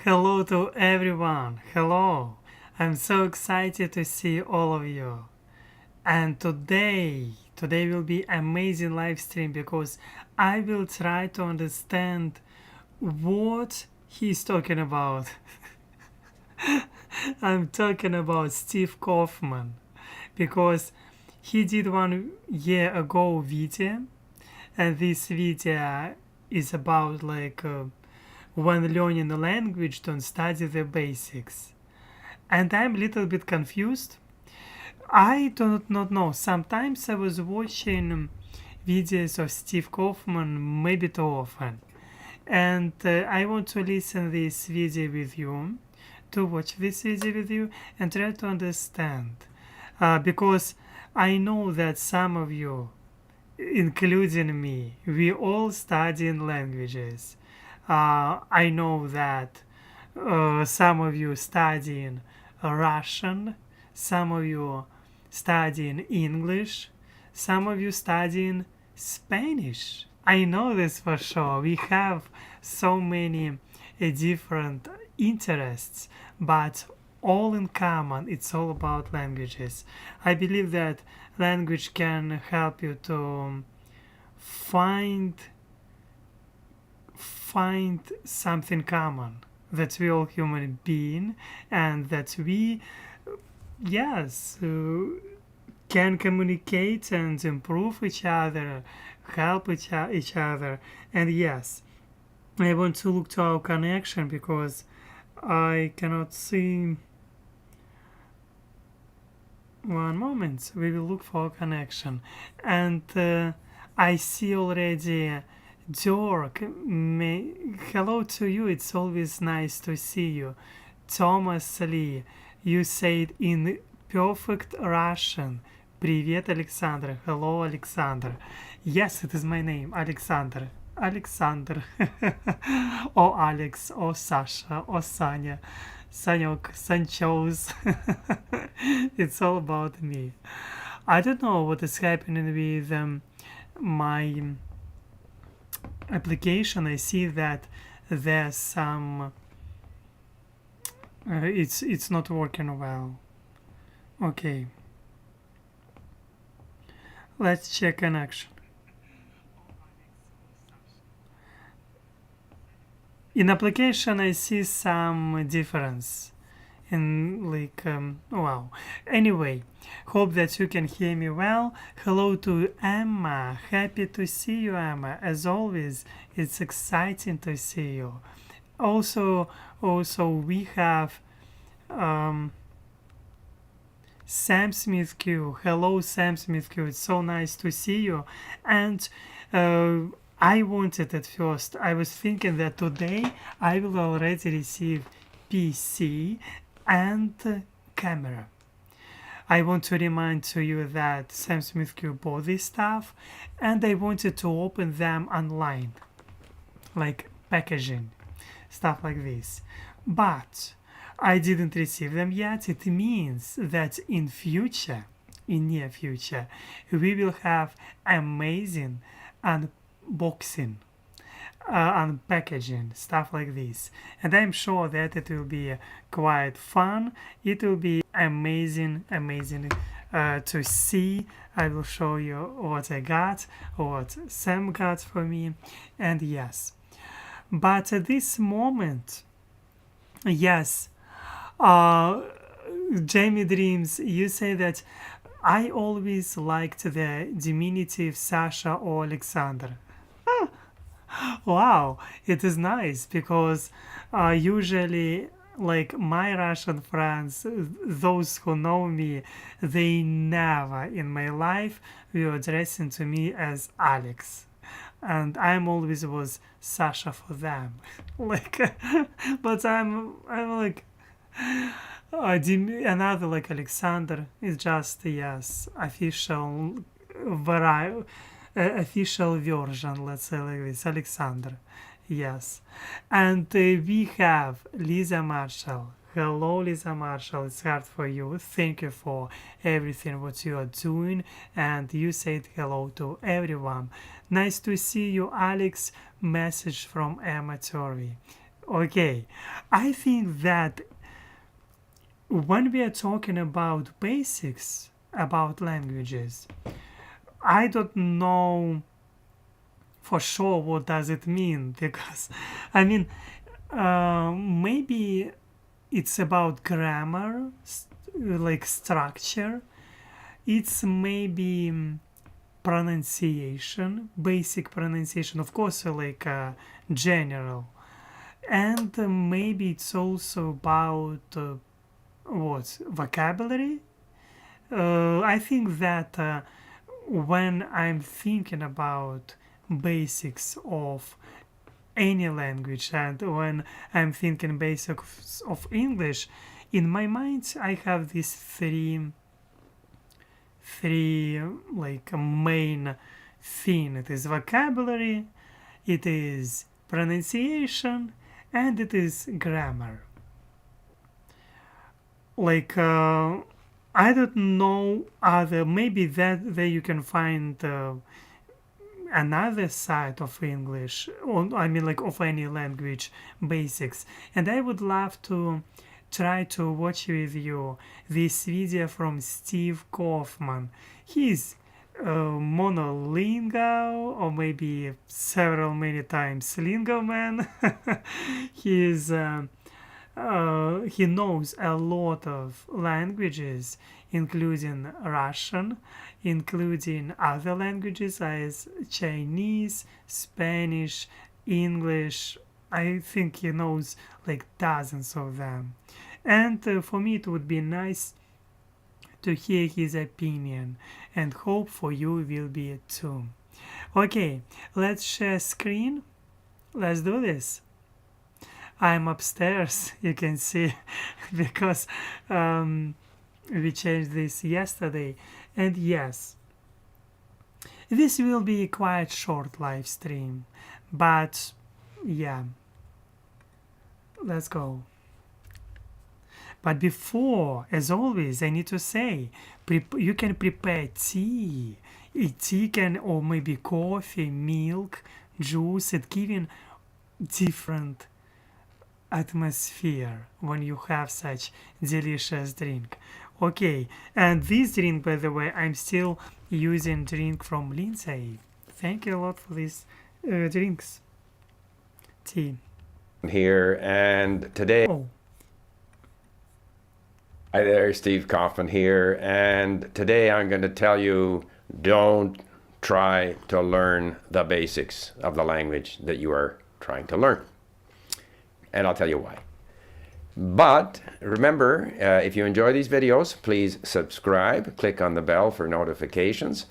Hello to everyone. Hello. I'm so excited to see all of you. And today will be amazing live stream because I will try to understand what he's talking about. I'm talking about Steve Kaufman because he did 1 year ago video, and this video is about when learning a language, don't study the basics. And I'm a little bit confused. I do not know. Sometimes I was watching videos of Steve Kaufman maybe too often. And I want to listen this video with you, to watch this video with you and try to understand. Because I know that some of you, including me, we all studying languages. I know that some of you studying Russian, some of you studying English, some of you studying Spanish. I know this for sure. We have so many different interests, but all in common, it's all about languages. I believe that language can help you to find something common, that we all human being, and that we, yes, can communicate and improve each other, help each other. And yes, I want to look to our connection because I cannot see. One moment, we will look for a connection. And I see already Dirk. Hello to you, it's always nice to see you. Thomas Lee, you said in perfect Russian. Привет, Alexander. Hello, Alexander. Yes, it is my name, Alexander. Alexander. Or Alex, or Sasha, or Sanya. Sanyok, Sanchos. It's all about me. I don't know what is happening with my application. I see that there's some. It's not working well. Okay, let's check connection. In application, I see some difference in wow. Anyway, hope that you can hear me well. Hello to Emma. Happy to see you, Emma. As always, it's exciting to see you. Also, we have Sam Smith Q. Hello, Sam Smith Q. It's so nice to see you. And I wanted at first, I was thinking that today I will already receive PC and camera. I want to remind to you that Sam Smith Q bought this stuff and I wanted to open them online, like packaging, stuff like this. But I didn't receive them yet. It means that in near future, we will have amazing unboxing, unpackaging, stuff like this. And I'm sure that it will be quite fun. It will be amazing to see. I will show you what I got, what Sam got for me, and yes. But at this moment, yes, Jamie Dreams, you say that I always liked the diminutive Sasha or Alexander. Wow, it is nice because usually, like my Russian friends, those who know me, they never in my life were addressing to me as Alex. And I'm always was Sasha for them. like, but I'm like, another like Alexander is just yes official version, let's say like this, Alexander. Yes. And we have Lisa Marshall. Hello, Lisa Marshall. It's hard for you. Thank you for everything what you are doing. And you said hello to everyone. Nice to see you, Alex. Message from Emma Torvey. Okay, I think that when we are talking about basics about languages, I don't know for sure what does it mean because I mean maybe it's about grammar, like structure. It's maybe pronunciation, basic pronunciation, of course, like general, and maybe it's also about what vocabulary. I think that when I'm thinking about basics of any language and when I'm thinking basics of English, in my mind I have these three like main thing. It is vocabulary, it is pronunciation, and it is grammar. Like I don't know other, maybe that there you can find another side of English, or I mean like of any language basics. And I would love to try to watch with you this video from Steve Kaufman. He's monolingual, or maybe several many times lingo man. He's he knows a lot of languages, including Russian, including other languages as Chinese, Spanish, English. I think he knows like dozens of them. And for me, it would be nice to hear his opinion, and hope for you will be too. Okay, let's share screen. Let's do this. I'm upstairs, you can see, because we changed this yesterday. And yes, this will be a quite short live stream, but yeah, let's go. But before, as always, I need to say, you can prepare tea. Tea can, or maybe coffee, milk, juice, it giving different atmosphere when you have such delicious drink. Okay, and this drink, by the way, I'm still using drink from Lindsay. Thank you a lot for these drinks. Tea. Here and today. Oh, Hi there, Steve Kaufman here, and today I'm going to tell you, don't try to learn the basics of the language that you are trying to learn. And I'll tell you why. But remember, if you enjoy these videos, please subscribe, click on the bell for notifications,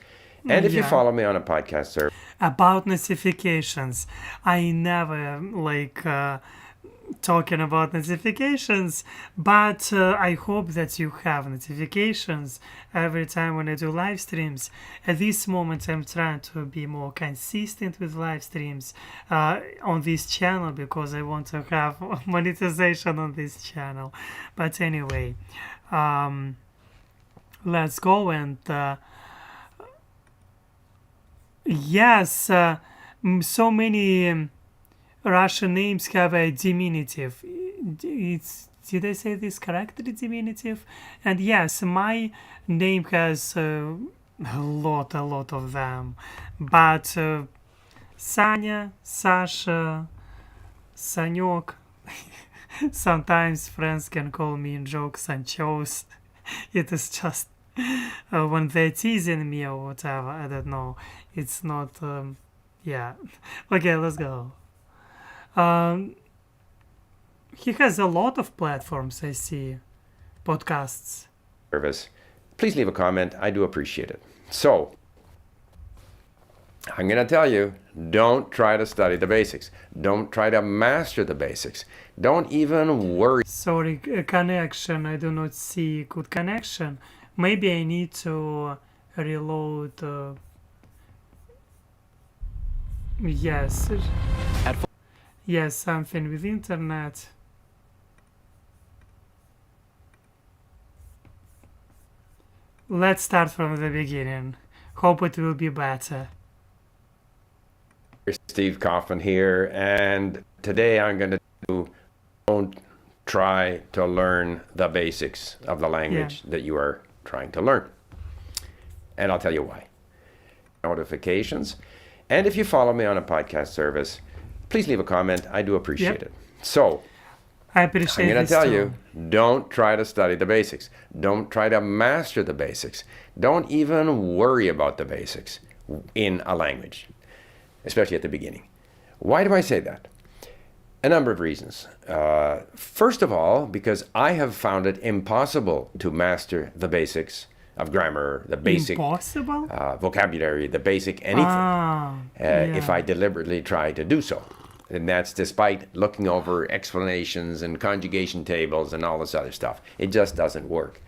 and if you yeah. follow me on a podcast service, About notifications, I never like talking about notifications, but I hope that you have notifications every time when I do live streams. At this moment, I'm trying to be more consistent with live streams on this channel because I want to have monetization on this channel. But anyway, let's go. And yes, so many Russian names have a diminutive. Did I say this correctly, diminutive? And yes, my name has a lot of them. But Sanya, Sasha, Sanyok. Sometimes friends can call me in jokes Sanchos. It is just when they're teasing me or whatever. I don't know. It's not. Yeah. Okay, let's go. Um, he has a lot of platforms, I see. Podcasts. please leave a comment. I do appreciate it. So, I'm going to tell you, don't try to study the basics. Don't try to master the basics. Don't even worry. Sorry, connection. I do not see good connection. Maybe I need to reload. Yes. Yes, something with internet. Let's start from the beginning. Hope it will be better. Steve Kaufman here, and today I'm going to do don't try to learn the basics of the language that you are trying to learn. And I'll tell you why. Notifications. And if you follow me on a podcast service, please leave a comment. I do appreciate it. So, I appreciate I'm going this to tell too. you, don't try to study the basics. Don't try to master the basics. Don't even worry about the basics in a language, especially at the beginning. Why do I say that? A number of reasons. First of all, because I have found it impossible to master the basics of grammar, the basic Impossible? vocabulary, the basic anything, if I deliberately try to do so. And that's despite looking over explanations and conjugation tables and all this other stuff. It just doesn't work.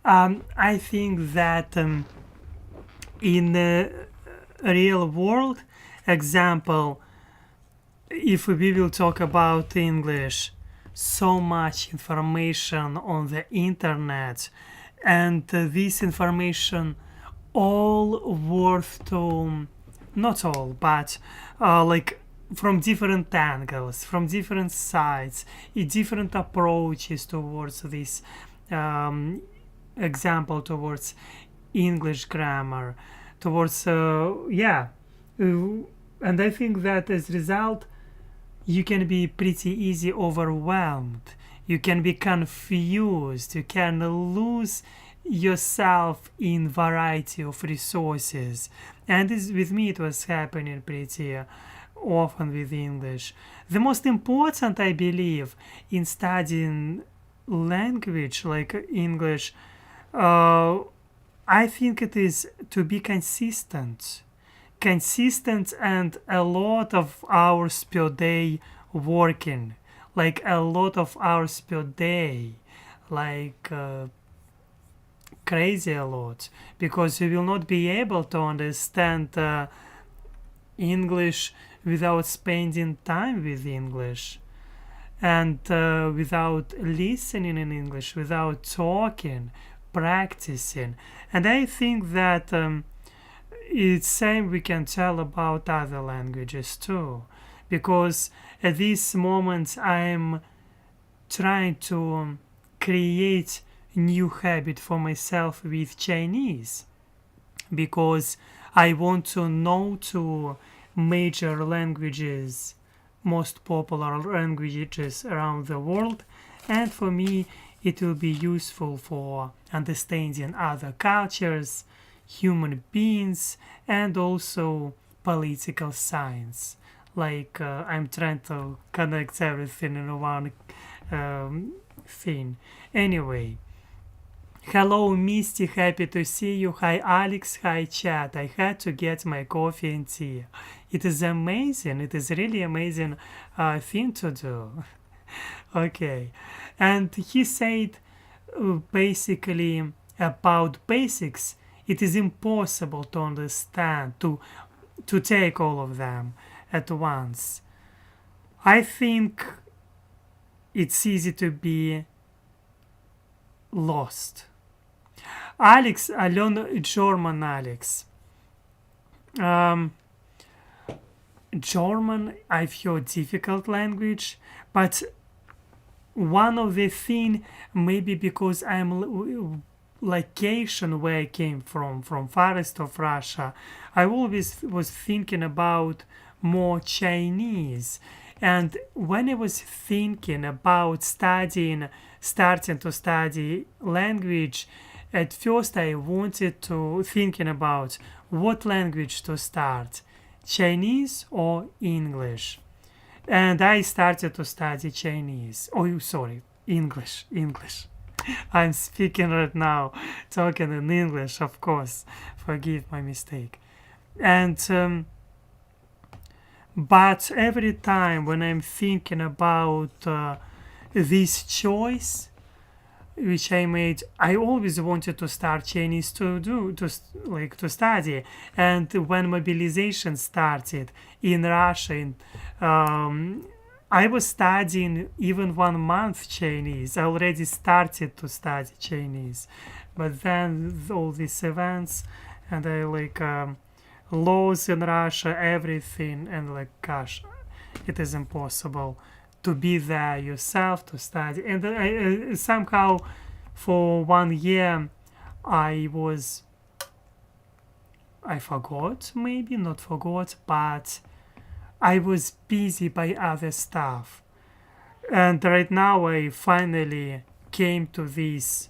I think that in the real world, example, if we will talk about English, so much information on the internet, and this information all worth to, not all, but like from different angles, from different sides, different approaches towards this example, towards English grammar, towards and I think that as a result you can be pretty easy overwhelmed, you can be confused, you can lose yourself in variety of resources. And with me it was happening pretty often with English. The most important, I believe, in studying language like English, I think it is to be consistent and a lot of hours per day working, like a lot of hours per day, like crazy a lot, because you will not be able to understand English without spending time with English, and without listening in English, without talking, practicing. And I think that it's same we can tell about other languages too, because at this moment I'm trying to create new habit for myself with Chinese, because I want to know two major languages, most popular languages around the world, and for me it will be useful for understanding other cultures, human beings, and also political science. Like I'm trying to connect everything in one thing. Anyway, hello Misty, happy to see you. Hi Alex, hi chat. I had to get my coffee and tea. It is amazing. It is really amazing thing to do. Okay. And he said basically about basics, it is impossible to understand, to take all of them at once. I think it's easy to be lost. Alex, I learned German, Alex. German, I've heard difficult language, but one of the thing, maybe because I'm location where I came from forest of Russia, I always was thinking about more Chinese. And when I was thinking about starting to study language, at first I wanted to thinking about what language to start, Chinese or English. And I started to study Chinese. Oh, sorry, English. I'm speaking right now, talking in English, of course. Forgive my mistake. And but every time when I'm thinking about this choice which I made, I always wanted to start Chinese to study. And when mobilization started in Russia, I was studying even 1 month Chinese. I already started to study Chinese, but then all these events, and I laws in Russia, everything, and like, gosh, it is impossible to be there yourself to study. And somehow, for 1 year, I was, I forgot, maybe not forgot, but I was busy by other stuff. And right now, I finally came to this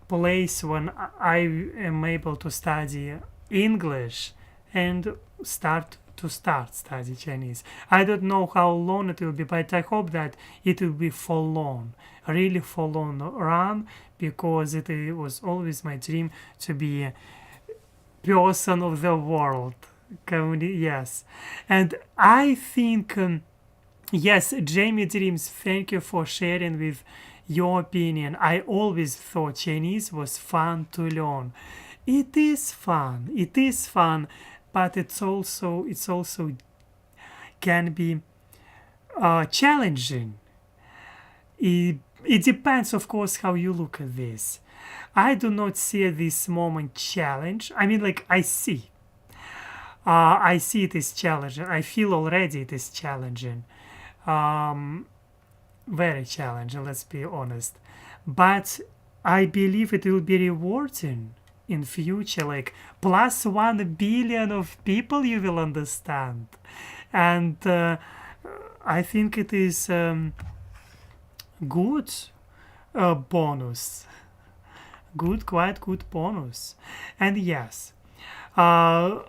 place when I am able to study English and start study Chinese. I don't know how long it will be, but I hope that it will be for long, really for long run, because it was always my dream to be a person of the world. Yes, and I think yes, Jamie Dreams, thank you for sharing with your opinion. I always thought Chinese was fun to learn. It is fun. It is fun, but it's also can be challenging. It depends, of course, how you look at this. I do not see this moment challenge. I mean, like, I see it is challenging. I feel already it is challenging. Very challenging, let's be honest. But I believe it will be rewarding in future, like plus 1 billion of people you will understand. And I think it is good bonus. Quite good bonus. And yes, the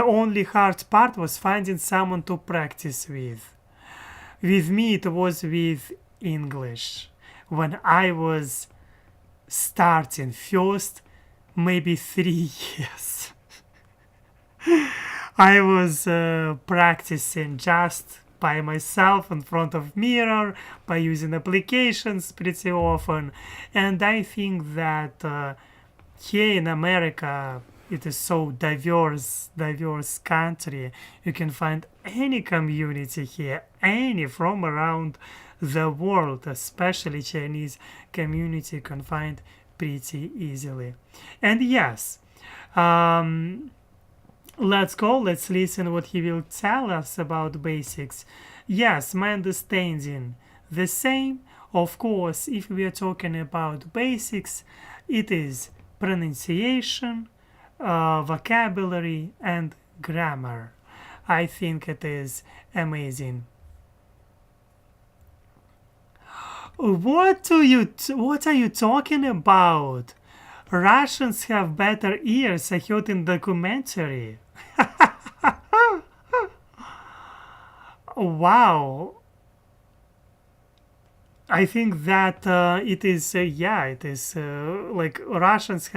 only hard part was finding someone to practice with. With me, it was with English. When I was starting first, maybe 3 years, I was practicing just by myself in front of mirror, by using applications pretty often. And I think that here in America, it is so diverse country. You can find any community here, any from around the world, especially Chinese community you can find pretty easily. And yes, let's go, let's listen what he will tell us about basics. Yes, my understanding the same. Of course, if we are talking about basics, it is pronunciation, vocabulary and grammar. I think it is amazing. What are you talking about? Russians have better ears, I heard in documentary. Wow. I think that it is like Russians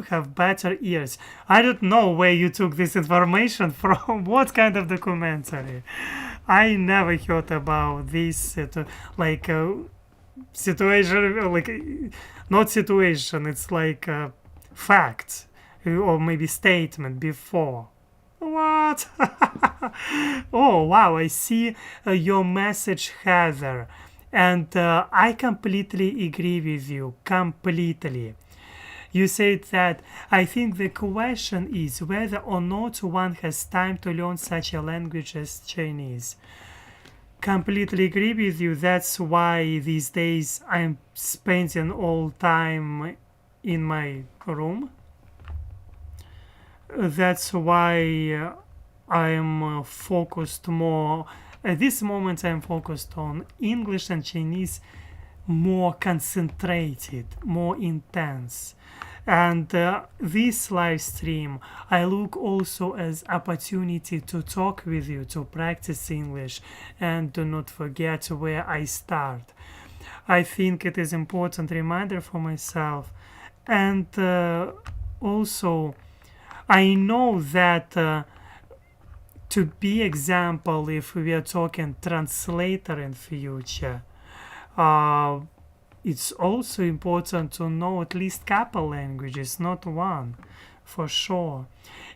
have better ears. I don't know where you took this information from. What kind of documentary? I never heard about this situation, like not situation. It's like fact or maybe statement before. What? Oh wow! I see your message, Heather. And I completely agree with you, completely. You said that I think the question is whether or not one has time to learn such a language as Chinese. Completely agree with you. That's why these days I'm spending all time in my room. That's why I'm focused more. At this moment, I'm focused on English and Chinese, more concentrated, more intense. And this live stream, I look also as opportunity to talk with you, to practice English, and do not forget where I start. I think it is important reminder for myself. And also, I know that to be example, if we are talking translator in future, it's also important to know at least couple languages, not one, for sure.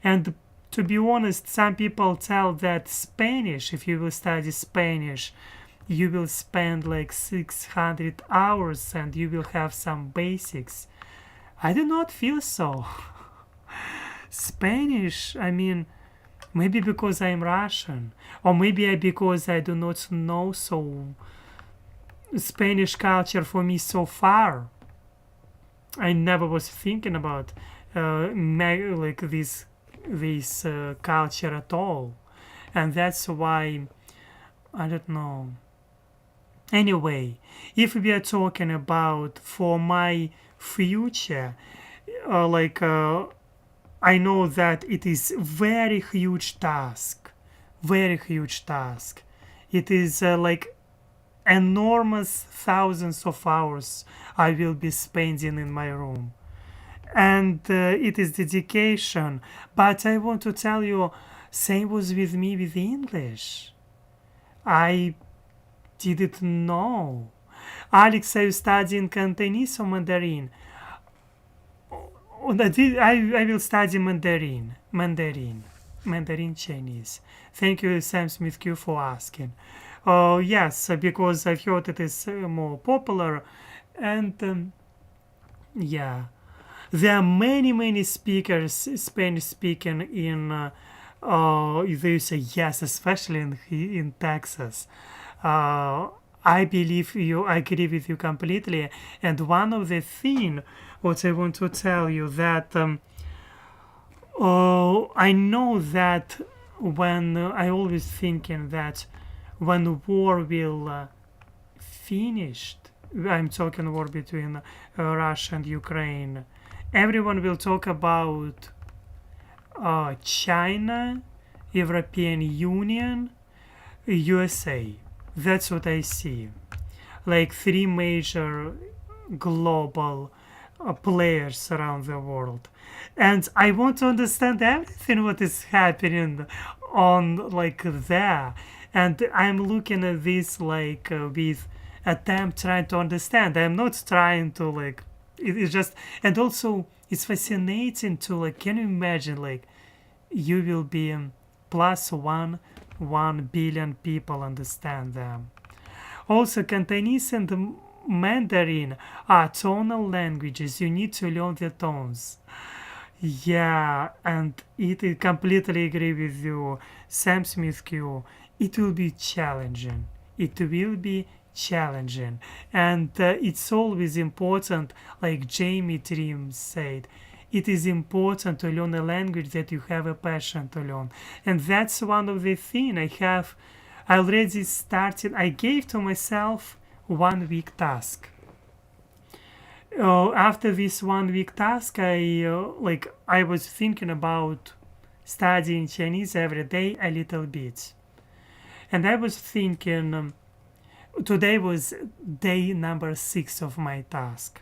And to be honest, some people tell that Spanish, if you will study Spanish, you will spend like 600 hours and you will have some basics. I do not feel so. Spanish, I mean, maybe because I'm Russian, or maybe because I do not know so Spanish culture for me so far. I never was thinking about like this culture at all, and that's why I don't know. Anyway, if we are talking about for my future, like I know that it is very huge task, very huge task. It is like enormous thousands of hours I will be spending in my room, and it is dedication. But I want to tell you, same was with me with English. I didn't know. Alex, are you studying Cantonese or Mandarin? I will study Mandarin. Mandarin Chinese. Thank you, Sam Smith Q, for asking. Yes, because I've heard it is more popular, and yeah, there are many speakers, Spanish speaking in the USA. Yes, especially in Texas. I believe you. I agree with you completely. And one of the thing, what I want to tell you that I know that when I always thinking that when the war will finished, I'm talking war between Russia and Ukraine, everyone will talk about China, European Union, USA. That's what I see. Like three major global players around the world. And I want to understand everything what is happening on like there. And I'm looking at this like with attempt trying to understand. I'm not trying to like it's just, and also it's fascinating to like, can you imagine like you will be plus 1 billion people understand them. Also, Cantonese and Mandarin are tonal languages. You need to learn the tones. Yeah, and it completely agree with you, Sam Smith Q. It will be challenging. It will be challenging, and it's always important, like Jamie Trim said. It is important to learn a language that you have a passion to learn, and that's one of the things I have. I already started. I gave to myself 1 week task. After this 1 week task, I was thinking about studying Chinese every day a little bit, and I was thinking today was day number 6 of my task.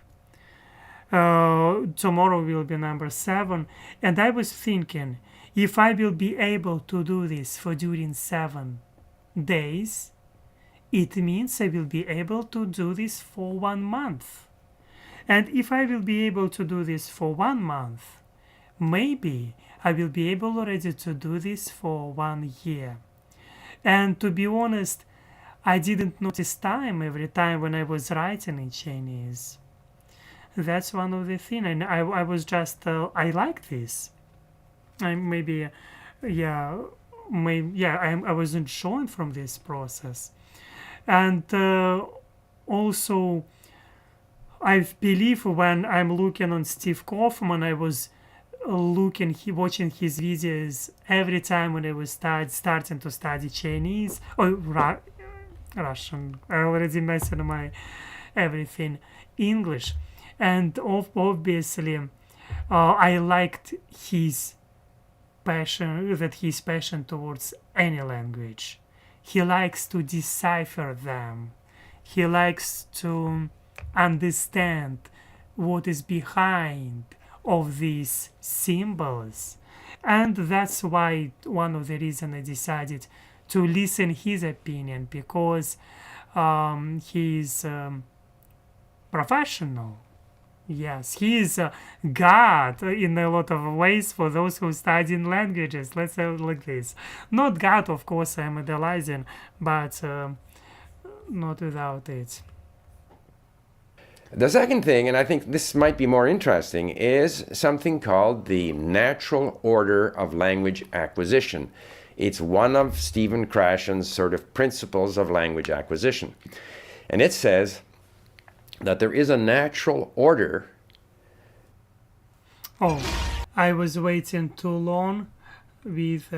Tomorrow will be number 7, and I was thinking if I will be able to do this for during 7 days, it means I will be able to do this for 1 month. And if I will be able to do this for 1 month, maybe I will be able already to do this for 1 year. And to be honest, I didn't notice time every time when I was writing in Chinese. That's one of the things. And I was just, I like this. I maybe, yeah, I was enjoying from this process. And also, I believe when I'm looking on Steve Kaufman, I was watching his videos every time when I was starting to study Chinese or Russian. I already mentioned my everything English, and obviously, I liked his passion towards any language. He likes to decipher them. He likes to understand what is behind of these symbols, and that's why one of the reasons I decided to listen his opinion, because he's professional. Yes, he is God in a lot of ways for those who study languages. Let's say it like this. Not God, of course, I'm idolizing, but not without it. The second thing, and I think this might be more interesting, is something called the natural order of language acquisition. It's one of Stephen Krashen's sort of principles of language acquisition. And it says that there is a natural order. Oh, I was waiting too long with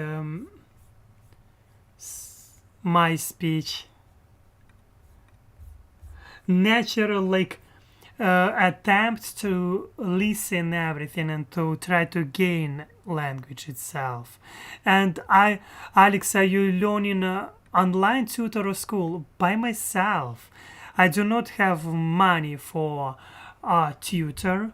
my speech. Natural, like attempt to listen everything and to try to gain language itself. And Alex, are you learning online tutor or school? By myself. I do not have money for a tutor,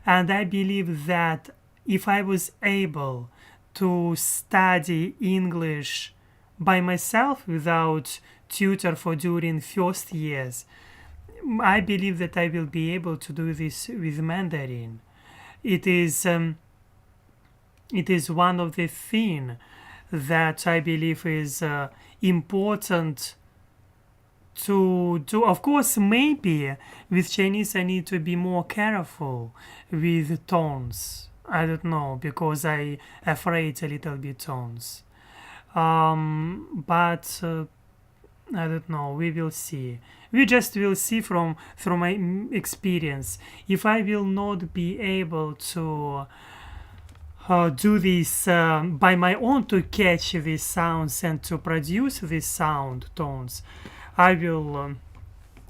and I believe that if I was able to study English by myself without tutor for during first years, I believe that I will be able to do this with Mandarin. It is one of the things that I believe is important to do. Of course, maybe with Chinese I need to be more careful with tones. I don't know, because I afraid a little bit tones. But I don't know. We will see. We just will see from my experience. If I will not be able to do this by my own, to catch these sounds and to produce these sound tones, I will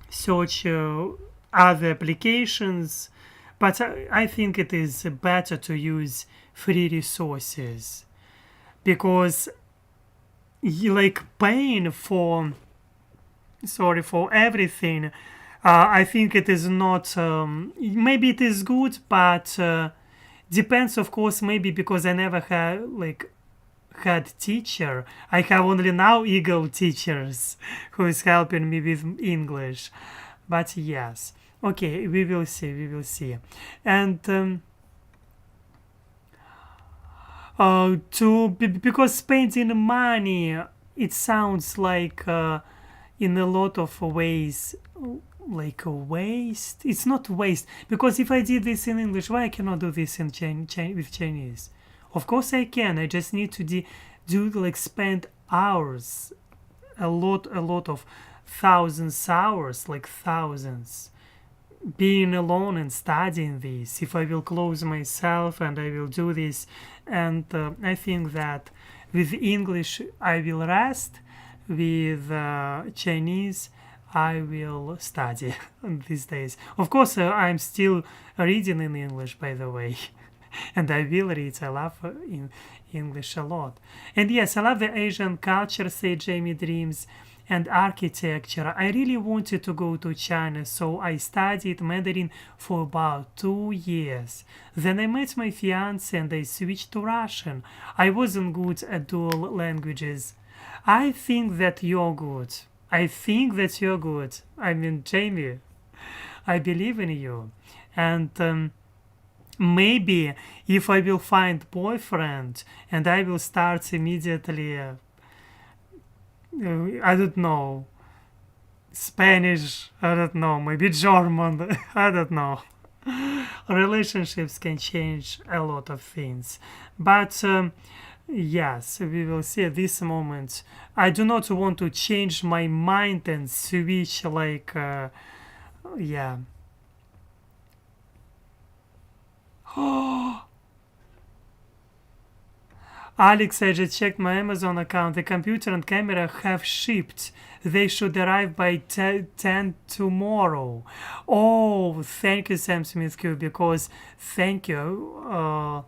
search other applications. But I think it is better to use free resources, because like paying for everything, I think it is not, maybe it is good, but depends, of course. Maybe because I never had teacher. I have only now Eagle teachers who is helping me with English. But yes, okay, we will see. And because spending money, it sounds like in a lot of ways like a waste. It's not waste, because if I did this in English, why I cannot do this in with Chinese? Of course I can. I just need to do like spend hours, a lot of thousands hours, like thousands, being alone and studying this. If I will close myself and I will do this, and I think that with English I will rest, with Chinese I will study these days. Of course, I'm still reading in English, by the way, and I will read. I love in English a lot. And yes, I love the Asian culture, say Jamie Dreams, and architecture. I really wanted to go to China, so I studied Mandarin for about 2 years. Then I met my fiance and I switched to Russian. I wasn't good at dual languages. I think that you're good. I think that you're good. I mean, Jamie, I believe in you. And maybe if I will find boyfriend and I will start immediately, I don't know, Spanish, I don't know, maybe German, I don't know. Relationships can change a lot of things. But yes, we will see at this moment. I do not want to change my mind and switch like, yeah. Alex, I just checked my Amazon account. The computer and camera have shipped. They should arrive by 10 tomorrow. Oh, thank you, Sam Smith Q, because thank you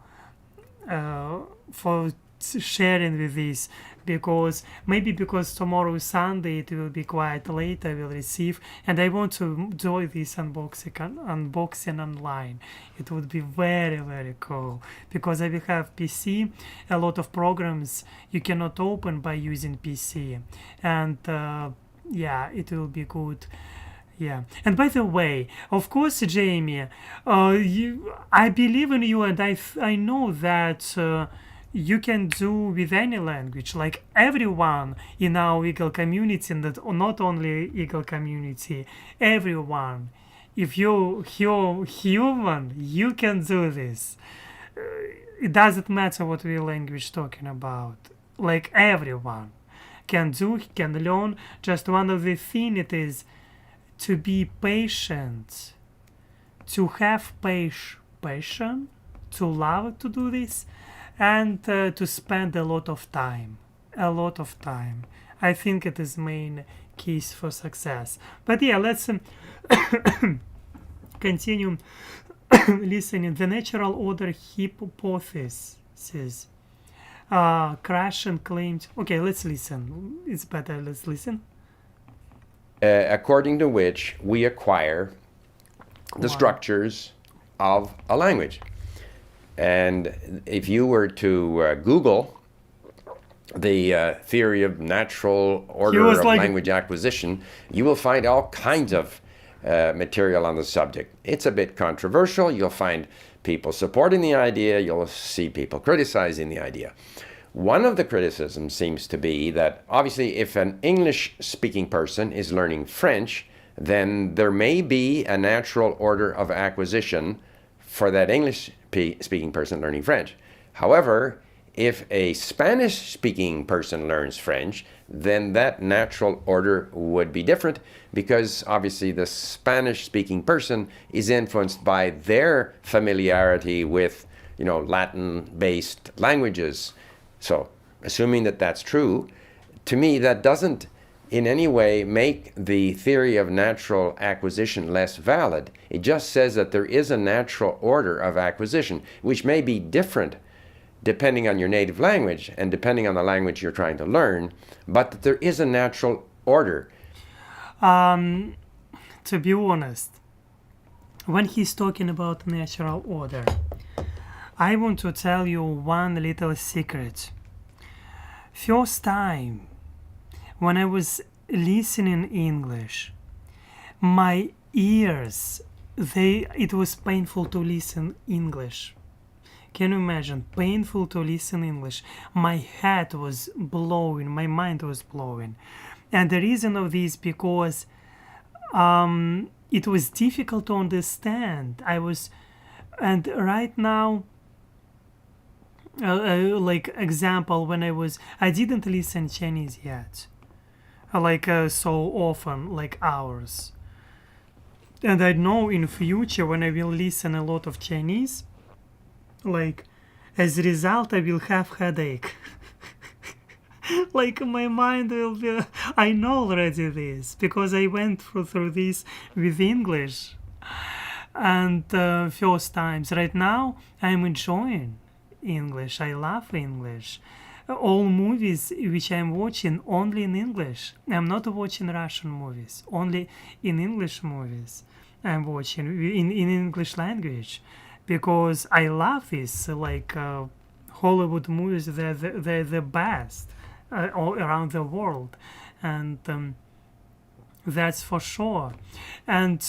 for sharing with this, because maybe because tomorrow is Sunday, it will be quite late. I will receive, and I want to do this unboxing online. It would be very, very cool, because I will have PC, a lot of programs you cannot open by using PC, and yeah, it will be good. Yeah, and by the way, of course, Jamie, I believe in you, and I know that you can do with any language. Like everyone in our Eagle community, and that not only Eagle community, everyone if you're human, you can do this. It doesn't matter what we language talking about. Like everyone can do, can learn. Just one of the thing it is to be patient, to have patience, to love to do this, and to spend a lot of time. A lot of time. I think it is main keys for success. But yeah, let's continue listening. The natural order hypothesis. Krashen claimed. Okay, let's listen. It's better. Let's listen. According to which we acquire the Wow. structures of a language. And if you were to Google the theory of natural order was of like- language acquisition, you will find all kinds of material on the subject. It's a bit controversial. You'll find people supporting the idea. You'll see people criticizing the idea. One of the criticisms seems to be that obviously if an English-speaking person is learning French, then there may be a natural order of acquisition for that English-speaking person learning French. However, if a Spanish-speaking person learns French, then that natural order would be different because obviously the Spanish-speaking person is influenced by their familiarity with, Latin-based languages. So, assuming that that's true, to me that doesn't in any way make the theory of natural acquisition less valid. It just says that there is a natural order of acquisition, which may be different depending on your native language and depending on the language you're trying to learn, but that there is a natural order. To be honest, when he's talking about natural order, I want to tell you one little secret. First time when I was listening English, my ears, it was painful to listen English. Can you imagine? Painful to listen English. My head was blowing, my mind was blowing. And the reason of this because it was difficult to understand. And right now, like example, when I didn't listen Chinese yet, so often, like hours. And I know in future when I will listen a lot of Chinese, like as a result I will have headache. Like my mind will be, I know already this because I went through this with English. And first times right now I'm enjoying English. I love English. All movies which I'm watching only in English. I'm not watching Russian movies. Only in English movies I'm watching in English language because I love this. Like Hollywood movies, they're the best all around the world, and that's for sure. And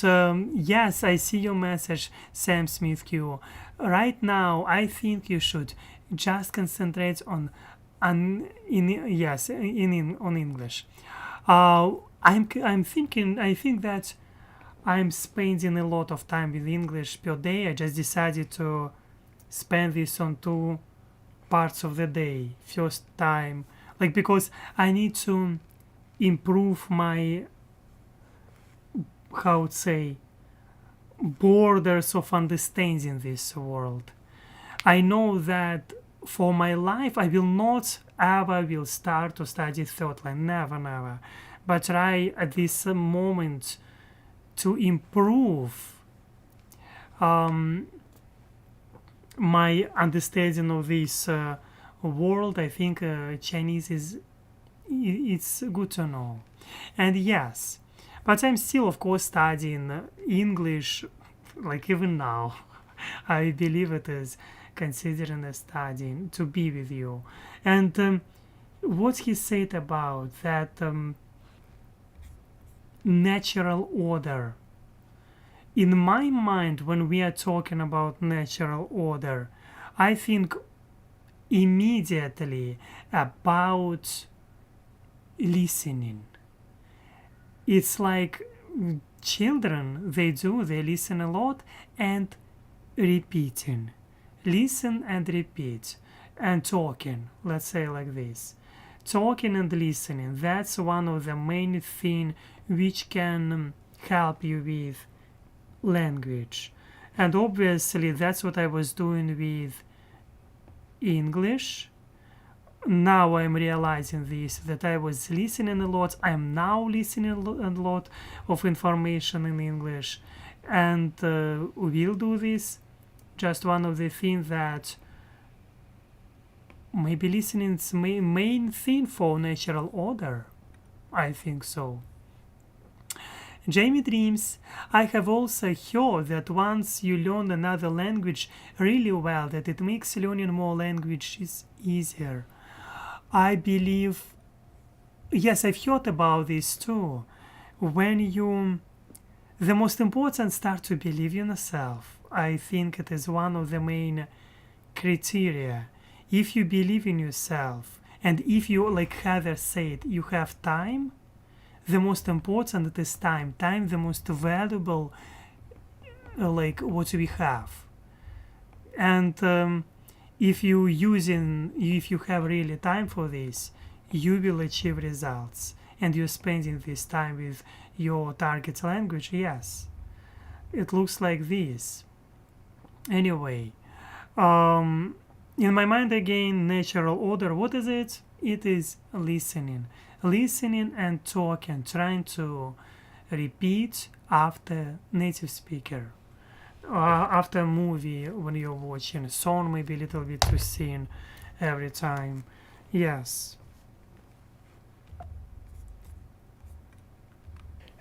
yes, I see your message, Sam Smith Q. Right now, I think you should just concentrate on English. I think that I'm spending a lot of time with English per day. I just decided to spend this on 2 parts of the day. First time, like because I need to improve my, how to say, borders of understanding this world. I know that for my life I will not ever will start to study third line, never. But try at this moment to improve my understanding of this world. I think Chinese it's good to know. And yes, but I'm still of course studying English, like even now. I believe it is considering a studying to be with you. And what he said about that natural order. In my mind, when we are talking about natural order, I think immediately about listening. It's like children, they listen a lot and repeating. Listen and repeat. And talking, let's say like this. Talking and listening, that's one of the main things which can help you with language. And obviously that's what I was doing with English. Now I'm realizing this, that I was listening a lot. I'm now listening a lot of information in English, and we'll do this. Just one of the things that maybe listening is main thing for natural order. I think so. Jamie Dreams, I have also heard that once you learn another language really well, that it makes learning more languages easier. I believe, yes, I've heard about this too. When the most important start to believe in yourself. I think it is one of the main criteria. If you believe in yourself, and if you, like Heather said, you have time, the most important is time. Time, the most valuable, like what we have. And if you have really time for this, you will achieve results. And you're spending this time with your target language, yes. It looks like this. Anyway, in my mind again, natural order, what is it? It is listening. Listening and talking, trying to repeat after native speaker. After a movie, when you're watching a song, maybe a little bit to sing every time. Yes.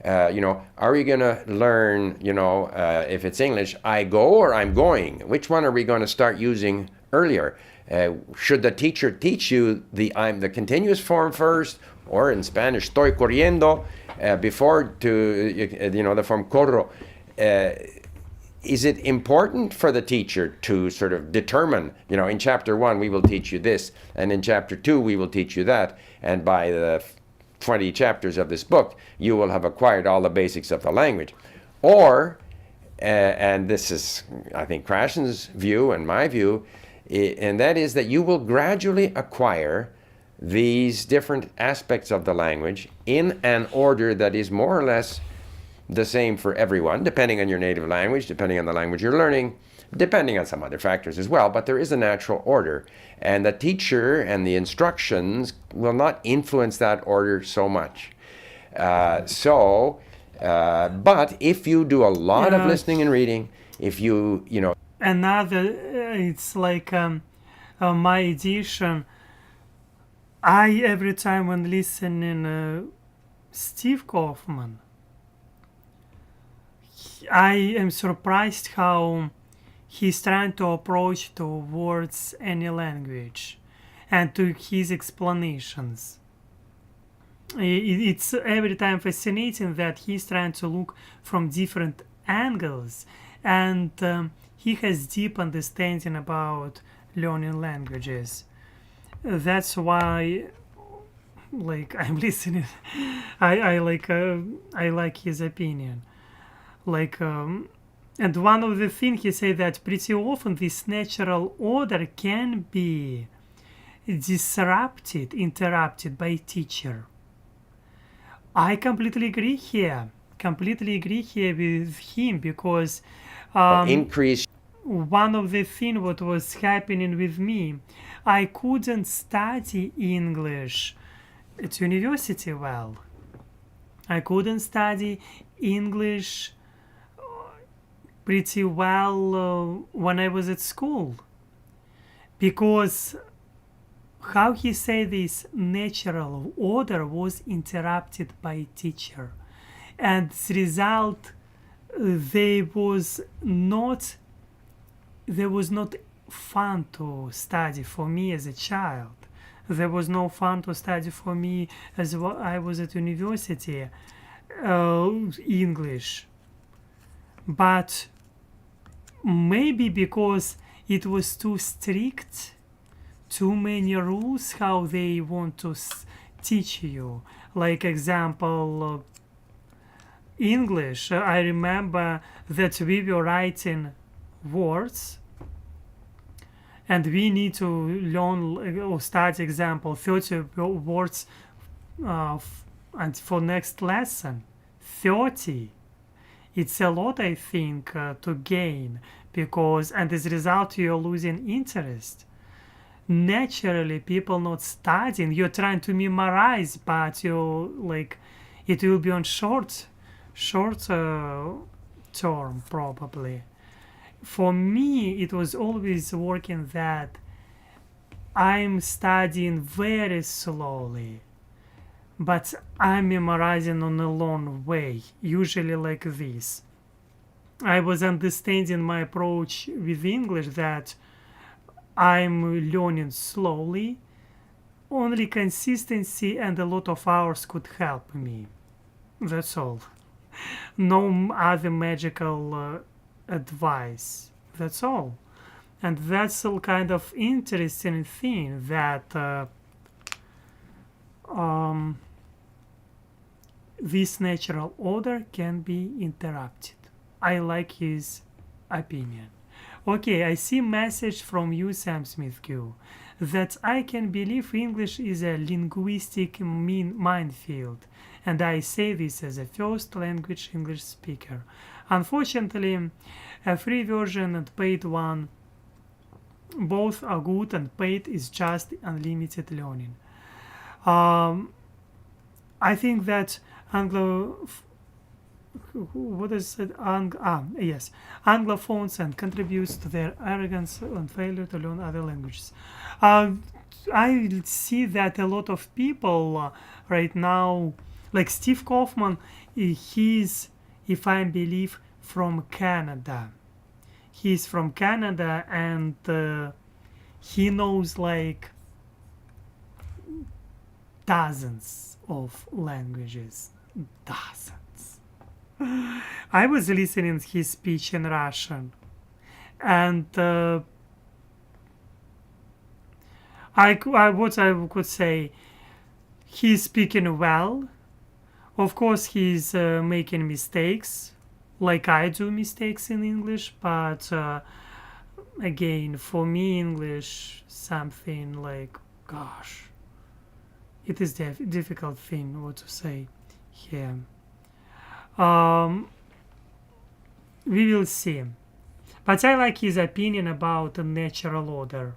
Are you going to learn, if it's English, I go or I'm going? Which one are we going to start using earlier? Should the teacher teach you the continuous form first, or in Spanish, estoy corriendo, before the form corro? Is it important for the teacher to sort of determine, in chapter 1 we will teach you this, and in chapter 2 we will teach you that, and by the 20 chapters of this book you will have acquired all the basics of the language? Or, and this is, I think, Krashen's view and my view, and that is that you will gradually acquire these different aspects of the language in an order that is more or less the same for everyone, depending on your native language, depending on the language you're learning, depending on some other factors as well, but there is a natural order. And the teacher and the instructions will not influence that order so much. But if you do a lot of listening and reading, if you. Another, it's like my edition, every time when listening Steve Kaufman, I am surprised how he's trying to approach towards any language and to his explanations. It's every time fascinating that he's trying to look from different angles, and he has deep understanding about learning languages. That's why, like, I'm listening. I like his opinion. And one of the things he said that pretty often this natural order can be interrupted by teacher. I completely agree here with him, because increase. One of the things what was happening with me, I couldn't study English at university well. I couldn't study English pretty well when I was at school, because how he said this natural order was interrupted by teacher, and the result there was not fun to study for me as a child. There was no fun to study for me as I was at university English. But maybe because it was too strict, too many rules how they want to teach you. Like example, English, I remember that we were writing words and we need to learn or start example 30 words and for next lesson 30. It's a lot, I think, to gain, because and as a result you're losing interest. Naturally people not studying, you're trying to memorize, but you're like it will be on short term probably. For me it was always working that I'm studying very slowly, but I'm memorizing on a long way, usually like this. I was understanding my approach with English that I'm learning slowly. Only consistency and a lot of hours could help me. That's all. No other magical advice. That's all. And that's a kind of interesting thing that this natural order can be interrupted. I like his opinion. Okay, I see message from you, Sam Smith Q, that I can believe English is a linguistic minefield, and I say this as a first language English speaker. Unfortunately, a free version and paid one, both are good, and paid is just unlimited learning. I think that what is it? Yes, Anglophones and contributes to their arrogance and failure to learn other languages. I see that a lot of people right now, like Steve Kaufman, he's, if I believe, from Canada. He's from Canada and he knows like dozens of languages. Dozens. I was listening to his speech in Russian, and what I could say, he's speaking well. Of course, he's making mistakes, like I do mistakes in English, but again, for me, English something like, gosh, it is difficult thing what to say here. We will see. But I like his opinion about the natural order.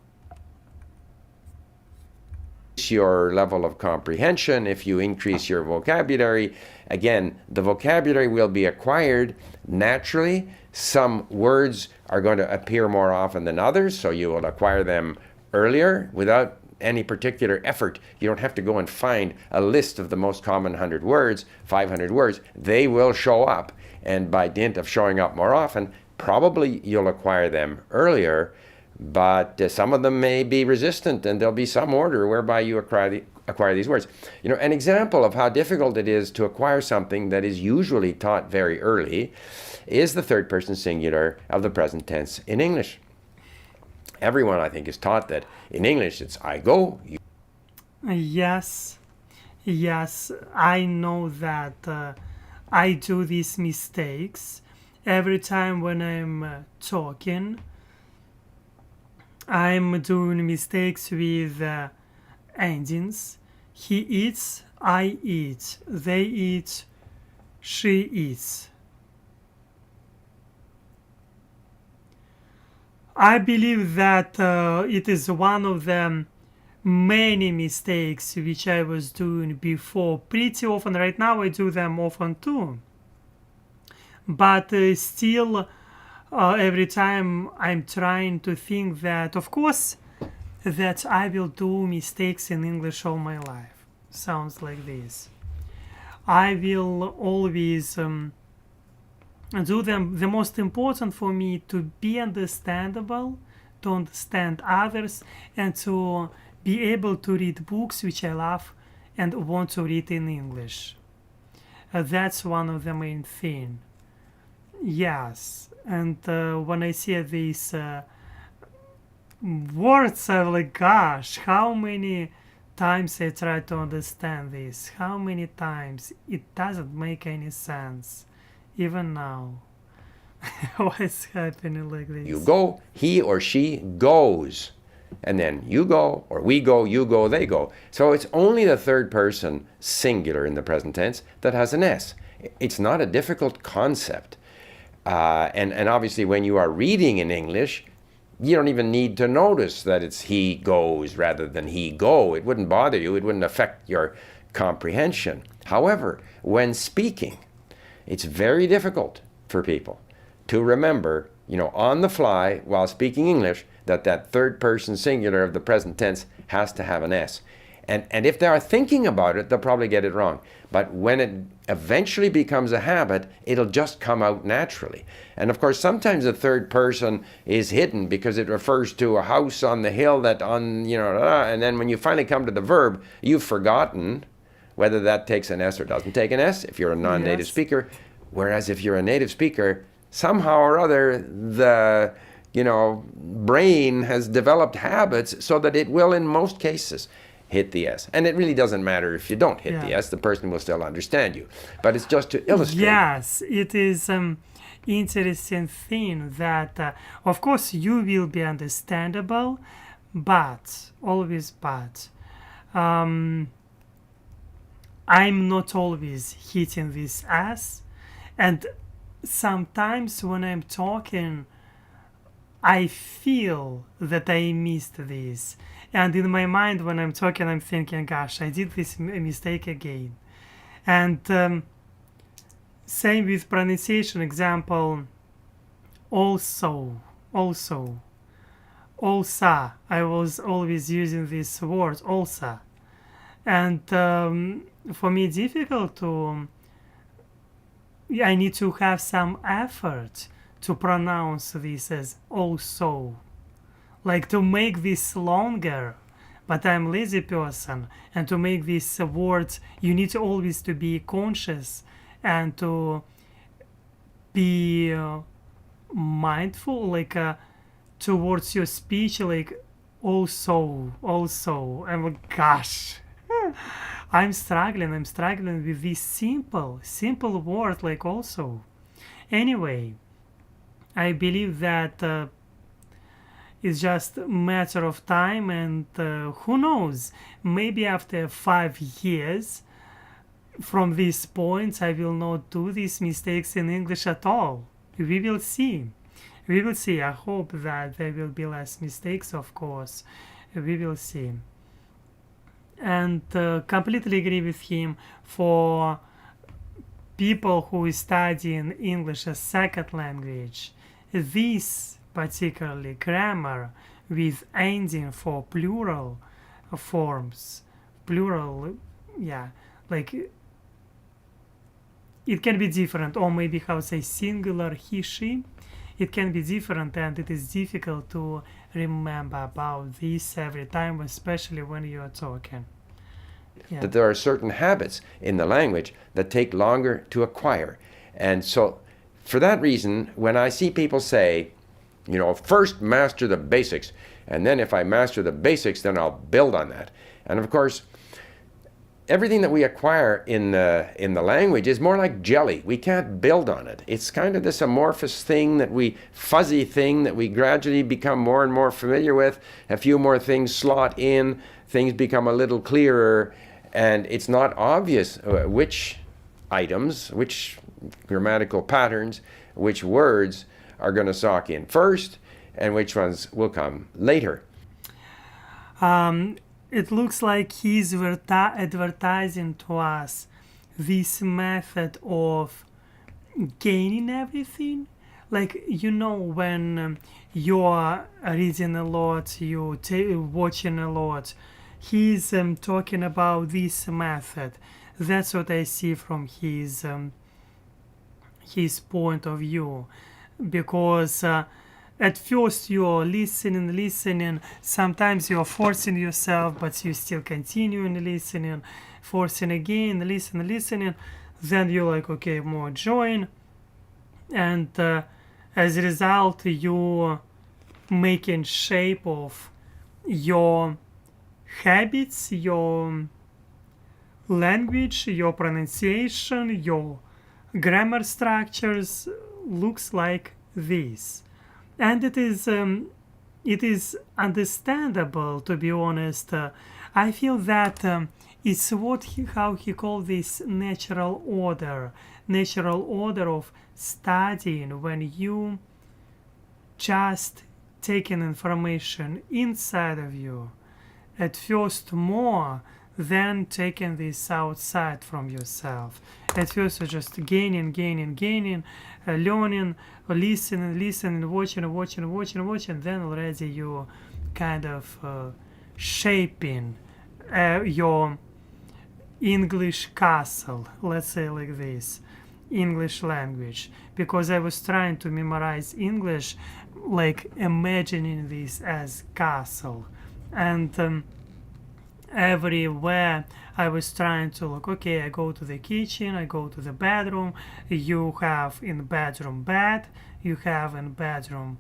Your level of comprehension, if you increase your vocabulary, again, the vocabulary will be acquired naturally. Some words are going to appear more often than others, so you will acquire them earlier without any particular effort. You don't have to go and find a list of the most common 100 words, 500 words. They will show up, and by dint of showing up more often, probably you'll acquire them earlier. But some of them may be resistant, and there'll be some order whereby you acquire these words. You know, an example of how difficult it is to acquire something that is usually taught very early is the third person singular of the present tense in English. Everyone, I think, is taught that in English it's I go. Yes, I know that I do these mistakes every time when I'm talking. I'm doing mistakes with endings. He eats, I eat, they eat, she eats. I believe that it is one of the many mistakes which I was doing before pretty often. Right now I do them often too. But still, every time I'm trying to think that, of course, that I will do mistakes in English all my life. Sounds like this. I will always do them. The most important for me to be understandable, to understand others, and to be able to read books which I love and want to read in English. That's one of the main thing. Yes, and when I see these words, I'm like, gosh, how many times I try to understand this? How many times it doesn't make any sense? even now. What's happening like this? You go, he or she goes. And then you go, or we go, you go, they go. So it's only the third person singular in the present tense that has an S. It's not a difficult concept. And obviously when you are reading in English, you don't even need to notice that it's he goes rather than he go. It wouldn't bother you. It wouldn't affect your comprehension. However, when speaking, it's very difficult for people to remember, on the fly while speaking English, that third person singular of the present tense has to have an S. And if they are thinking about it, they'll probably get it wrong. But when it eventually becomes a habit, it'll just come out naturally. And of course, sometimes the third person is hidden because it refers to a house on the hill that and then when you finally come to the verb, you've forgotten whether that takes an S or doesn't take an S if you're a non-native Yes. speaker. Whereas if you're a native speaker, somehow or other, the brain has developed habits so that it will, in most cases, hit the S. And it really doesn't matter if you don't hit the Yeah. S, the person will still understand you. But it's just to illustrate. Yes, it is interesting thing that, of course, you will be understandable, but, always but, I'm not always hitting this S, and sometimes when I'm talking, I feel that I missed this. And in my mind, when I'm talking, I'm thinking, gosh, I did this mistake again. And same with pronunciation. Example, also. Also, I was always using this word, also. And for me, difficult to, I need to have some effort to pronounce this as also, like to make this longer. But I'm lazy person, and to make these words, you need to always to be conscious and to be mindful, like towards your speech, like also. I'm like, gosh, I'm struggling with this simple word like also. Anyway, I believe that it's just a matter of time, and who knows, maybe after 5 years from this point I will not do these mistakes in English at all. We will see. I hope that there will be less mistakes, of course. We will see. And completely agree with him. For people who is studying English as second language, this particularly grammar with ending for plural forms, like it can be different, or maybe how say singular he, she, it can be different, and it is difficult to remember about this every time, especially when you are talking. Yeah. That there are certain habits in the language that take longer to acquire. And so for that reason, when I see people say, first master the basics, and then if I master the basics, then I'll build on that. And of course, everything that we acquire in the language is more like jelly. We can't build on it. It's kind of this amorphous thing, fuzzy thing that we gradually become more and more familiar with. A few more things slot in, things become a little clearer, and it's not obvious which items, which grammatical patterns, which words are going to sock in first, and which ones will come later. It looks like he's advertising to us this method of gaining everything. Like, when you're reading a lot, you're watching a lot, he's talking about this method. That's what I see from his point of view. Because at first you're listening, sometimes you're forcing yourself, but you still continuing listening, forcing again, listening, then you're like, okay, more join, and as a result you're making shape of your habits, your language, your pronunciation, your grammar structures looks like this, and it is understandable, to be honest. I feel that it's how he called this natural order of studying, when you just taking information inside of you at first more than taking this outside from yourself. At first you're just gaining, learning, listening, watching, then already you're kind of shaping your English castle, let's say like this, English language, because I was trying to memorize English, like imagining this as castle, and everywhere I was trying to look, okay, I go to the kitchen, I go to the bedroom, you have in bedroom bed, you have in bedroom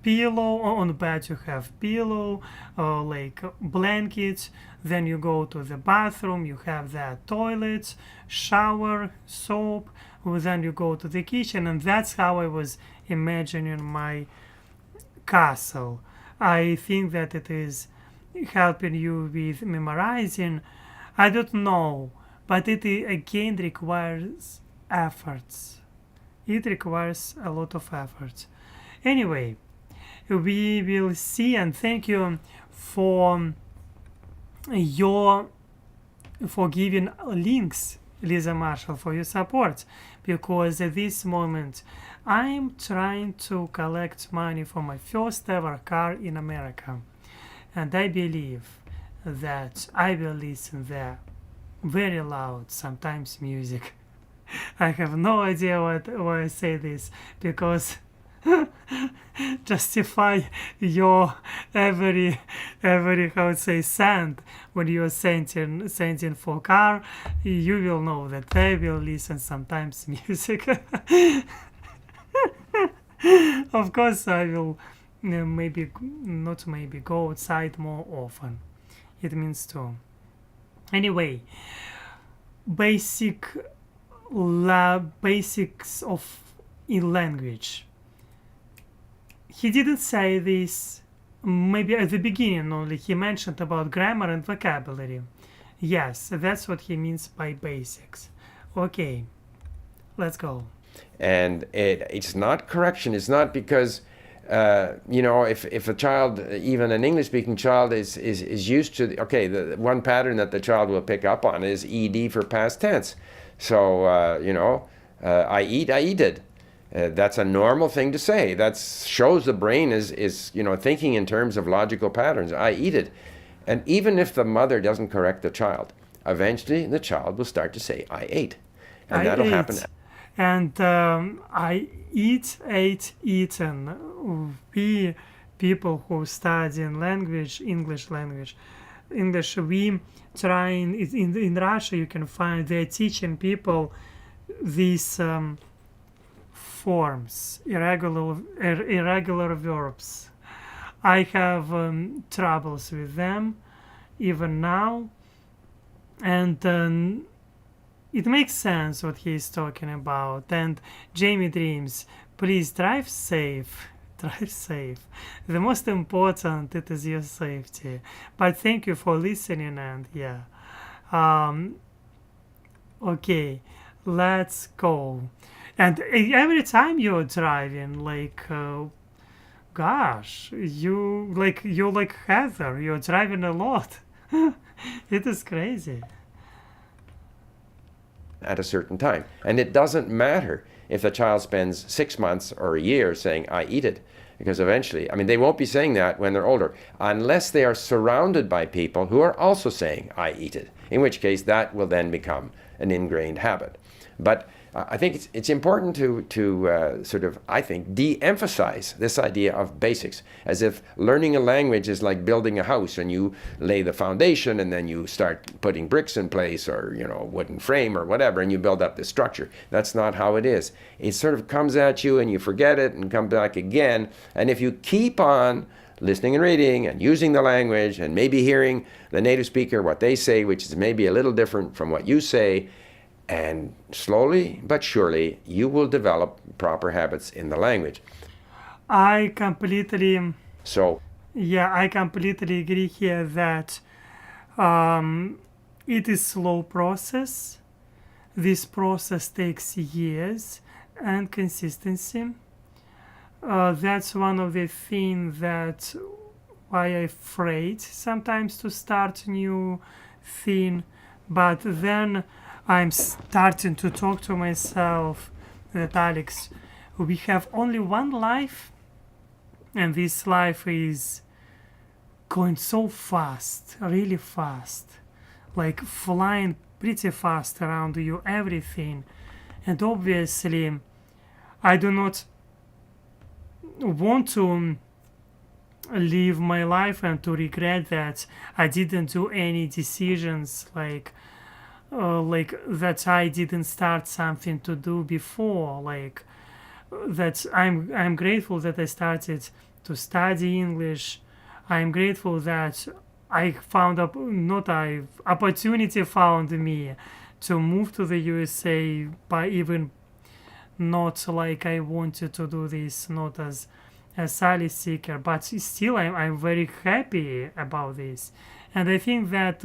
pillow, on the bed you have pillow, like blankets, then you go to the bathroom, you have that toilet, shower, soap, then you go to the kitchen, and that's how I was imagining my castle. I think that it is helping you with memorizing. I don't know, but it again requires efforts. It requires a lot of efforts. Anyway, we will see, and thank you for giving links, Lisa Marshall, for your support, because at this moment I'm trying to collect money for my first ever car in America, and I believe that I will listen there very loud, sometimes music. I have no idea why I say this, because justify your every how to say cent when you are sending for car, you will know that I will listen sometimes music. Of course I will maybe go outside more often. It means to. Anyway, basics of in language. He didn't say this, maybe at the beginning only. He mentioned about grammar and vocabulary. Yes, that's what he means by basics. Okay, let's go. And it's not correction. It's not because, if a child, even an English-speaking child, is used to, the one pattern that the child will pick up on is ed for past tense. So, I eated. That's a normal thing to say. That shows the brain is thinking in terms of logical patterns. I eat it. And even if the mother doesn't correct the child, eventually the child will start to say, I ate. And that'll happen. And I ate, eaten. We people who study English language, we trying, in Russia you can find, they're teaching people these forms, irregular verbs. I have troubles with them even now, and it makes sense what he's talking about. And Jamie Dreams, please drive safe. Drive safe. The most important, it is your safety. But thank you for listening, and yeah. Okay, let's go. And every time you're driving, gosh, you're like Heather. You're driving a lot. It is crazy. At a certain time. And it doesn't matter if the child spends 6 months or a year saying, I eat it. Because eventually, they won't be saying that when they're older, unless they are surrounded by people who are also saying, I eat it. In which case, that will then become an ingrained habit. But I think it's important to sort of, I think, de-emphasize this idea of basics, as if learning a language is like building a house, and you lay the foundation and then you start putting bricks in place, or wooden frame or whatever, and you build up this structure. That's not how it is. It sort of comes at you and you forget it and come back again. And if you keep on listening and reading and using the language and maybe hearing the native speaker, what they say, which is maybe a little different from what you say, And slowly but surely, you will develop proper habits in the language. I completely, So, yeah, I completely agree here that it is slow process. This process takes years and consistency. That's one of the things that why I'm afraid sometimes to start new thing, but then I'm starting to talk to myself that Alex, we have only one life, and this life is going so fast, really fast, like flying pretty fast around you, everything. And obviously, I do not want to live my life and to regret that I didn't do any decisions like that I didn't start something to do before, like that I'm grateful that I started to study English. I'm grateful that I found up not I opportunity found me to move to the USA by even not like I wanted to do this, not as a asylum seeker, but still I'm very happy about this. And I think that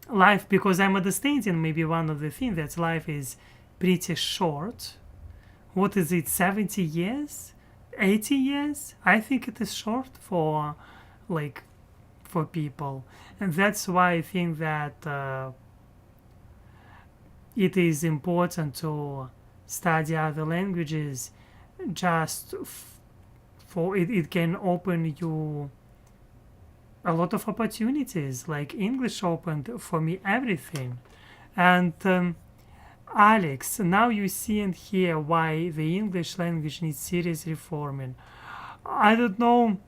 life, because I'm understanding maybe one of the things that life is pretty short. What is it, 70 years? 80 years? I think it is short for like for people. And that's why I think that it is important to study other languages just for it, it can open you a lot of opportunities, like English opened for me everything. And Alex, now you see and hear why the English language needs serious reforming. I don't know,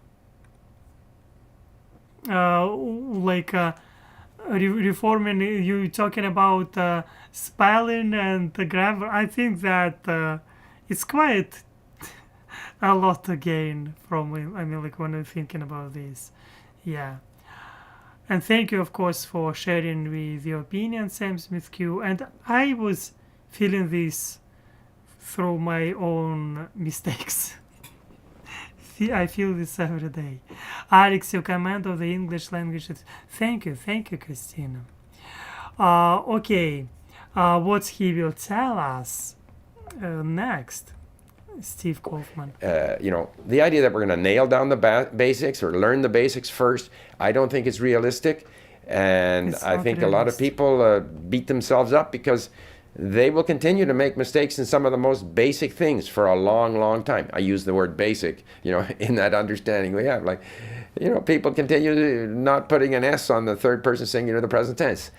like reforming, you talking about spelling and the grammar. I think that it's quite a lot to gain from, I mean, like when I'm thinking about this. Yeah. And thank you, of course, for sharing with your opinion, Sam Smith Q. And I was feeling this through my own mistakes. I feel this every day. Alex, your comment of the English language. Thank you, Christina. Okay, what he will tell us next, Steve Kaufman. The idea that we're going to nail down the basics or learn the basics first, I don't think it's realistic. And I think a lot of people beat themselves up because they will continue to make mistakes in some of the most basic things for a long, long time. I use the word basic, in that understanding we have. Like, people continue not putting an S on the third person singular, the present tense.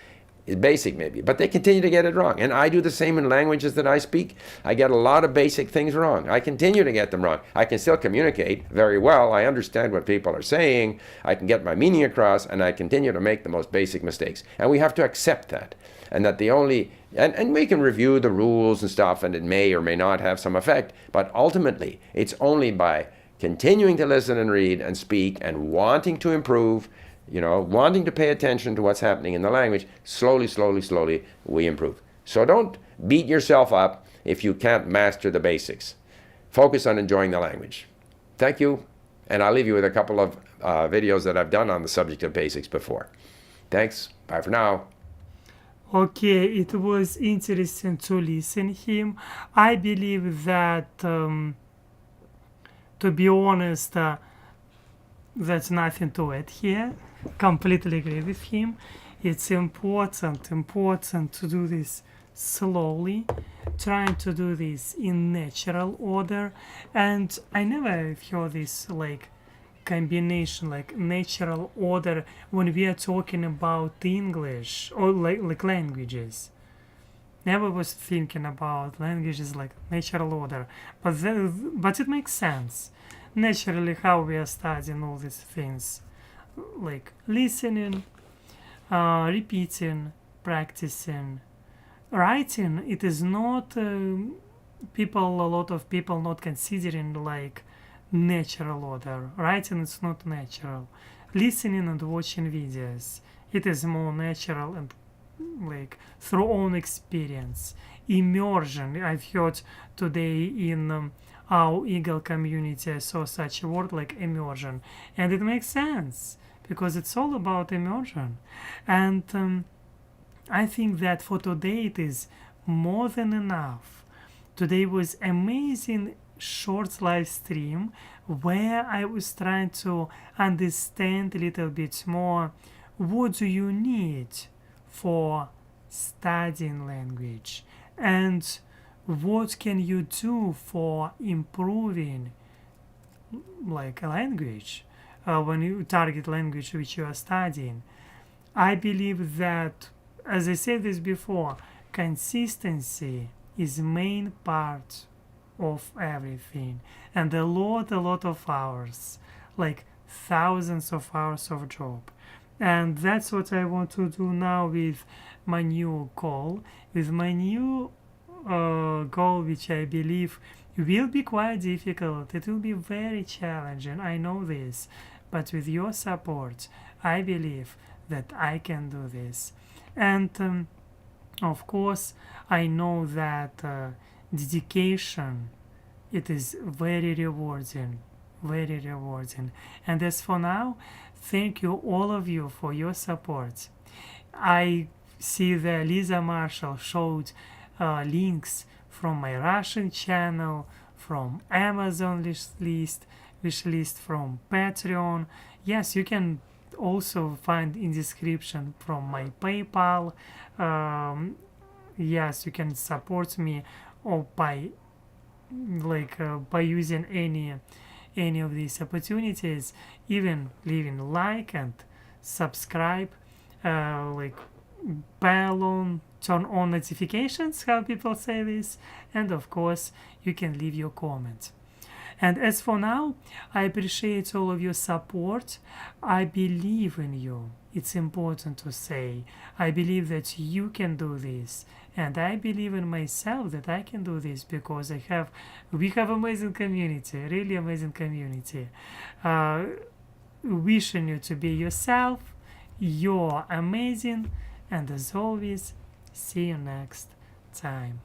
It's basic maybe, but they continue to get it wrong. And I do the same in languages that I speak. I get a lot of basic things wrong. I continue to get them wrong. I can still communicate very well. I understand what people are saying. I can get my meaning across, and I continue to make the most basic mistakes. And we have to accept that. And that the only, and we can review the rules and stuff, and it may or may not have some effect, but ultimately, it's only by continuing to listen and read and speak and wanting to improve, wanting to pay attention to what's happening in the language, slowly, we improve. So don't beat yourself up if you can't master the basics. Focus on enjoying the language. Thank you, and I'll leave you with a couple of videos that I've done on the subject of basics before. Thanks, bye for now. Okay, it was interesting to listen him. I believe that, to be honest, there's nothing to add here. Completely agree with him. It's important to do this slowly, trying to do this in natural order. And I never heard this like combination, like natural order, when we are talking about English or like languages. Never was thinking about languages like natural order, but it makes sense. Naturally, how we are studying all these things, like listening, repeating, practicing, writing. It is not a lot of people not considering like natural order. Writing is not natural. Listening and watching videos, it is more natural and like through own experience. Immersion, I've heard today in our Eagle community, I saw such a word like immersion, and it makes sense because it's all about immersion. And I think that for today it is more than enough. Today was amazing short live stream where I was trying to understand a little bit more what do you need for studying language and what can you do for improving like a language when you target language which you are studying. I believe that, as I said this before, consistency is main part of everything, and a lot of hours, like thousands of hours of job. And that's what I want to do now with my new goal, with my new goal, which I believe will be quite difficult. It will be very challenging, I know this, but with your support, I believe that I can do this. And of course, I know that dedication, it is very rewarding, very rewarding. And as for now, thank you all of you for your support. I see that Lisa Marshall showed links from my Russian channel, from Amazon wish list, from Patreon. Yes, you can also find in description from my PayPal. Yes, you can support me or by by using any of these opportunities, even leaving like and subscribe, like bell on, turn on notifications, how people say this, and of course you can leave your comments. And as for now, I appreciate all of your support. I believe in you. It's important to say. I believe that you can do this. And I believe in myself that I can do this because we have amazing community, really amazing community. Wishing you to be yourself. You're amazing. And as always, see you next time.